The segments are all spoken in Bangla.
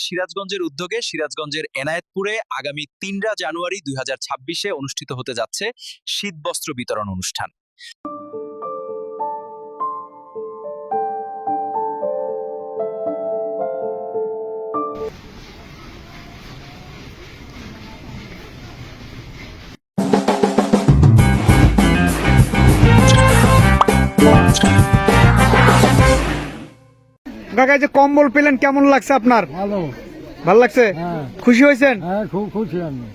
সিরাজগঞ্জের উদ্যোগে সিরাজগঞ্জের এনায়েতপুরে আগামী ৩ জানুয়ারি ২০২৬ অনুষ্ঠিত হতে যাচ্ছে শীতবস্ত্র বিতরণ অনুষ্ঠান। কাকা, যে কম্বল পেলেন কেমন লাগছে আপনার? ভালো। ভালো লাগছে? হ্যাঁ। খুশি হয়েছেন? হ্যাঁ, খুব খুশি আমি।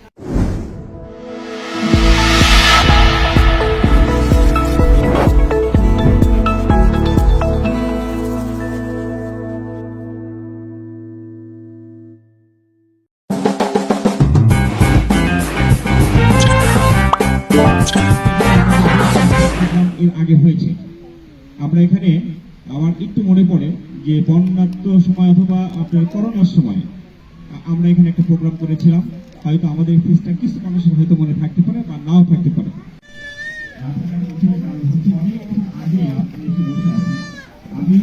এর আগে হয়েছে। আমরা এখানে আমার একটু মনে পড়ে যে বন্যাত্ম সময় অথবা আপনার করোনার সময় আমরা এখানে একটা প্রোগ্রাম করেছিলাম। হয়তো আমাদের ফিসটা কিছু মানুষের হয়তো মনে থাকতে পারে বা নাও থাকতে পারে। আমি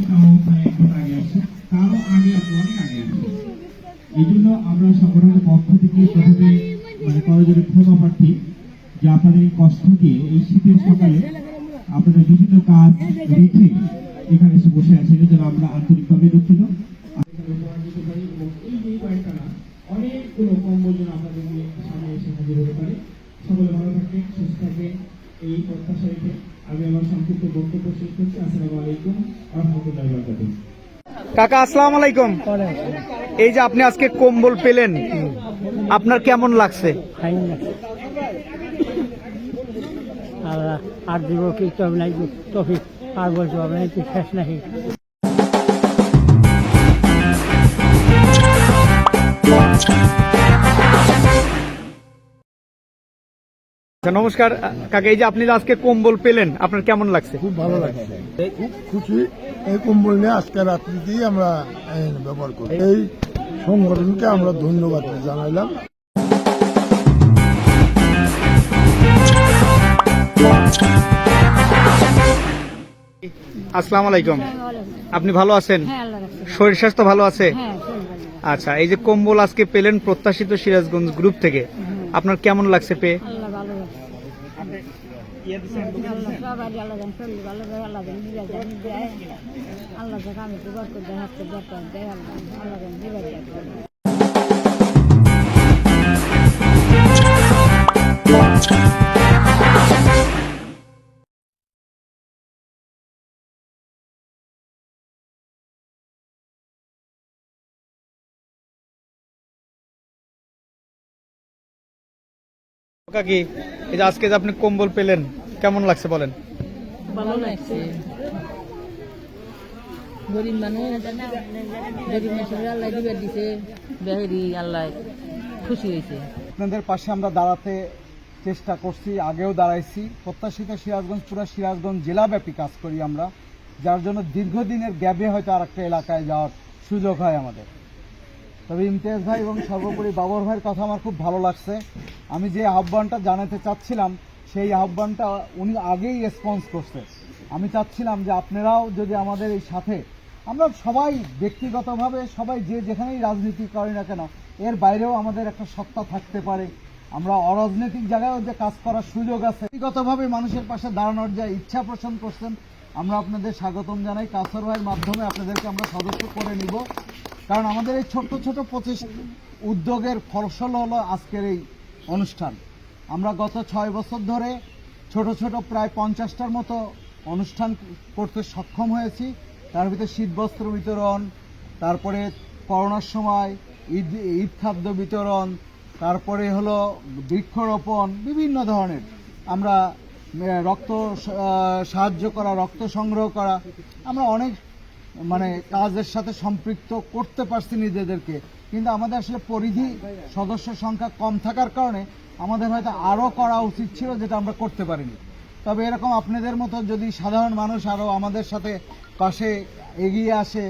আগে আসছি, তারও আগে অনেক আগে আসছি। এই জন্য আমরা সংগঠনের পক্ষ থেকে প্রথমে করজোড়ে ক্ষমা প্রার্থী যে আপনাদের এই কষ্ট দিয়ে এই শীতের সকালে আপনাদের বিভিন্ন কাজ রেখে এখানে এসে বসে আছেন, এই জন্য আমরা আন্তরিকভাবে দুঃখিত। এই যে কয়েকটা না, অনেকগুলো কম্বল যেন আপনাদের সামনে এসে হাজির হতে পারে। সকলে ভালো থাকবেন, সুস্থ থাকবেন, এই প্রত্যাশা রেখে আমি আমার সংক্ষিপ্ত বক্তব্য শেষ করছি। আসসালামু আলাইকুম ওয়া রাহমাতুল্লাহি ওয়া বারাকাতুহু। কাকা, আসসালামু আলাইকুম। এই যে আপনি আজকে কম্বল পেলেন, আপনার কেমন লাগছে? আর দিব কি তবে নাই তফিক আর বলতে হবে না, শেষ নাকি। নমস্কার কাকা, এই যে আপনি আজকে কম্বল পেলেন, আপনার কেমন লাগছে? খুব ভালো লাগছে, খুব খুশি। এই কম্বল নিয়ে আজকে রাত্রিতেই আমরা ব্যবহার করি। এই সংগঠনকে আমরা ধন্যবাদ জানাইলাম। আসসালামু আলাইকুম। আপনি ভালো আছেন? শরীর স্বাস্থ্য ভালো আছে? আচ্ছা, এই যে কম্বল আজকে পেলেন প্রত্যাশিত সিরাজগঞ্জ গ্রুপ থেকে, আপনার কেমন লাগছে পেয়ে? কাকি, এই যে আজকে যে আপনি কম্বল পেলেন, কেমন লাগছে বলেন? ভালো লাগছে। গরিব মানুষ, গরিব মানুষের আল্লাহ দিবার দিছে, বেহেরি আল্লাহ খুশি হয়েছে। আপনাদের পাশে আমরা দাঁড়াতে চেষ্টা করছি, আগেও দাঁড়াইছি। প্রত্যাশিত সিরাজগঞ্জ, পুরো সিরাজগঞ্জ জেলাব্যাপী কাজ করি আমরা, যার জন্য দীর্ঘদিনের গ্যাপে হয়তো আর একটা এলাকায় যাওয়ার সুযোগ হয় আমাদের। তবে ইমতিয়াজ ভাই এবং সর্বোপরি বাবর ভাইয়ের কথা আমার খুব ভালো লাগছে। আমি যে আহ্বানটা জানাতে চাচ্ছিলাম, সেই আহ্বানটা উনি আগেই রেসপন্স করছে। আমি চাচ্ছিলাম যে আপনারাও যদি আমাদের এই সাথে, আমরা সবাই ব্যক্তিগতভাবে সবাই যে যেখানেই রাজনীতি করি না কেন, এর বাইরেও আমাদের একটা সত্তা থাকতে পারে। আমরা অরাজনৈতিক জায়গায়ও যে কাজ করার সুযোগ আছে, ব্যক্তিগতভাবে মানুষের পাশে দাঁড়ানোর যে ইচ্ছা পোষণ করছেন, আমরা আপনাদের স্বাগতম জানাই। কাসর ভাইয়ের মাধ্যমে আপনাদেরকে আমরা সদস্য করে নিব, কারণ আমাদের এই ছোট্ট ছোট উদ্যোগের ফসল হলো আজকের এই অনুষ্ঠান। আমরা গত 6 বছর ধরে ছোট ছোট প্রায় 50টার মতো অনুষ্ঠান করতে সক্ষম হয়েছি। তার ভিতরে শীতবস্ত্র বিতরণ, তারপরে করোনার সময় ঈদ খাদ্য বিতরণ, তারপরে হলো বৃক্ষরোপণ, বিভিন্ন ধরনের আমরা রক্ত সাহায্য করা, রক্ত সংগ্রহ করা, আমরা অনেক কাজের সাথে সম্পৃক্ত করতে পারছি নিজেদেরকে। কিন্তু আমাদের আসলে পরিধি, সদস্য সংখ্যা কম থাকার কারণে আমাদের হয়তো আরও করা উচিত ছিল, যেটা আমরা করতে পারিনি। তবে এরকম আপনাদের মতো যদি সাধারণ মানুষ আরও আমাদের সাথে পাশে এগিয়ে আসে,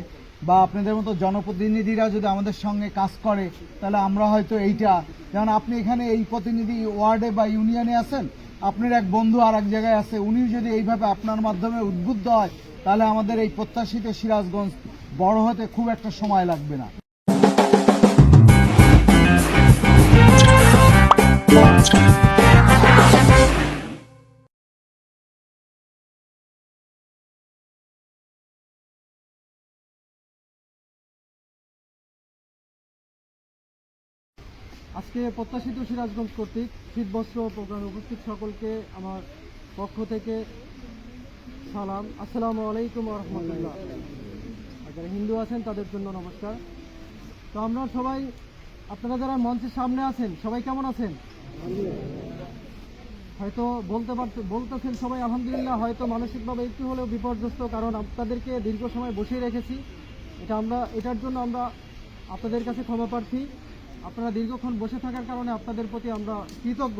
বা আপনাদের মতো জনপ্রতিনিধিরা যদি আমাদের সঙ্গে কাজ করে, তাহলে আমরা হয়তো এইটা, যেমন আপনি এখানে এই প্রতিনিধি ওয়ার্ডে বা ইউনিয়নে আছেন, আপনার এক বন্ধু আর এক জায়গায় আছে, উনিও যদি এইভাবে আপনার মাধ্যমে উদ্বুদ্ধ হয়, তাহলে আমাদের এই প্রত্যাশিত সিরাজগঞ্জ বড় হতে খুব একটা সময় লাগবে না। আজকে প্রত্যাশিত সিরাজগঞ্জ কর্তৃক শীতবস্ত্র প্রোগ্রামে উপস্থিত সকলকে আমার পক্ষ থেকে সালাম, আসসালামু আলাইকুম ওয়া রাহমাতুল্লাহ। আর যারা হিন্দু আছেন তাদের জন্য নমস্কার। তো আমরা সবাই, আপনারা যারা মঞ্চের সামনে আছেন সবাই কেমন আছেন? হয়তো বলতেছেন সবাই আলহামদুলিল্লাহ, হয়তো মানসিকভাবে একটু হলেও বিপর্যস্ত, কারণ আপনাদেরকে দীর্ঘ সময় বসিয়ে রেখেছি। এটার জন্য আমরা আপনাদের কাছে ক্ষমা প্রার্থী। আপনারা দীর্ঘক্ষণ বসে থাকার কারণে আপনাদের প্রতি আমরা কৃতজ্ঞ।